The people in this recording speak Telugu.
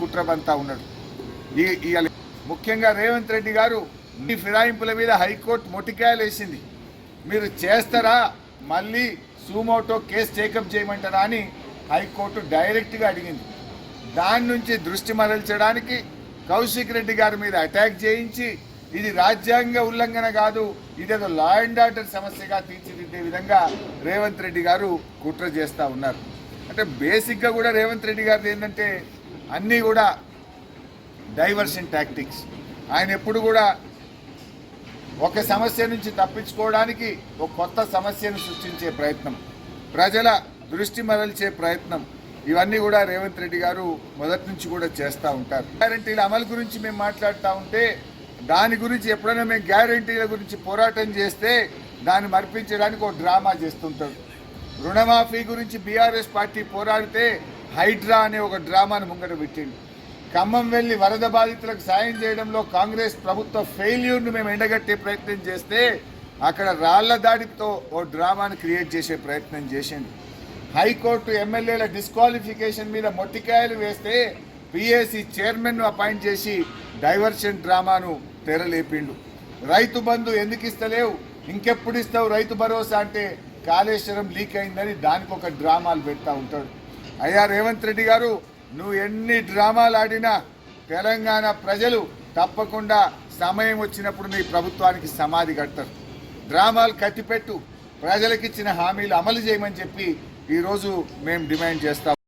కుట్రబంతా ఉన్నాడు. ఈ ముఖ్యంగా రేవంత్ రెడ్డి గారు ఈ ఫిరాయింపుల మీద హైకోర్టు మొటికాయలు వేసింది. మీరు చేస్తారా, మళ్ళీ సూమోటో కేసు టేకప్ చేయమంటారా అని హైకోర్టు డైరెక్ట్గా అడిగింది. దాని నుంచి దృష్టి మరల్చడానికి కౌశిక్ రెడ్డి గారి మీద అటాక్ చేయించి ఇది రాజ్యాంగ ఉల్లంఘన కాదు, ఇదేదో లా అండ్ ఆర్డర్ సమస్యగా తీర్చిదిద్దే విధంగా రేవంత్ రెడ్డి గారు కుట్ర చేస్తూ ఉన్నారు. అంటే బేసిక్గా కూడా రేవంత్ రెడ్డి గారిది ఏంటంటే అన్నీ కూడా డైవర్షన్ టాక్టిక్స్. ఆయన ఎప్పుడు కూడా ఒక సమస్య నుంచి తప్పించుకోవడానికి ఒక కొత్త సమస్యను సృష్టించే ప్రయత్నం, ప్రజల దృష్టి మరల్చే ప్రయత్నం, ఇవన్నీ కూడా రేవంత్ రెడ్డి గారు మొదటి నుంచి కూడా చేస్తూ ఉంటారు. గ్యారంటీల అమలు గురించి మేము మాట్లాడుతూ ఉంటే దాని గురించి ఎప్పుడైనా మేము గ్యారంటీల గురించి పోరాటం చేస్తే దాన్ని మర్పించడానికి ఒక డ్రామా చేస్తుంటారు. రుణమాఫీ గురించి బీఆర్ఎస్ పార్టీ పోరాడితే హైడ్రా అనే ఒక డ్రామాను ముంగట పెట్టింది. ఖమ్మం వెళ్ళి వరద బాధితులకు సాయం చేయడంలో కాంగ్రెస్ ప్రభుత్వ ఫెయిల్యూర్ను మేము ఎండగట్టే ప్రయత్నం చేస్తే అక్కడ రాళ్ల దాడితో ఓ డ్రామాను క్రియేట్ చేసే ప్రయత్నం చేసింది. హైకోర్టు ఎమ్మెల్యేల డిస్క్వాలిఫికేషన్ మీద మొట్టికాయలు వేస్తే పిఏసీ చైర్మన్ను అపాయింట్ చేసి డైవర్షన్ డ్రామాను తెరలేపిండు. రైతు బంధు ఎందుకు ఇస్తలేవు, ఇంకెప్పుడు ఇస్తావు రైతు భరోసా అంటే కాళేశ్వరం లీక్ అయిందని దానికి ఒక డ్రామాలు పెడతా ఉంటాడు. అయ్యా రేవంత్ రెడ్డి గారు, నువ్వు ఎన్ని డ్రామాలు ఆడినా తెలంగాణ ప్రజలు తప్పకుండా సమయం వచ్చినప్పుడు నీ ప్రభుత్వానికి సమాధి కడతారు. డ్రామాలు కట్టిపెట్టు, ప్రజలకిచ్చిన హామీలు అమలు చేయమని చెప్పి ఈరోజు మేము డిమాండ్ చేస్తాం.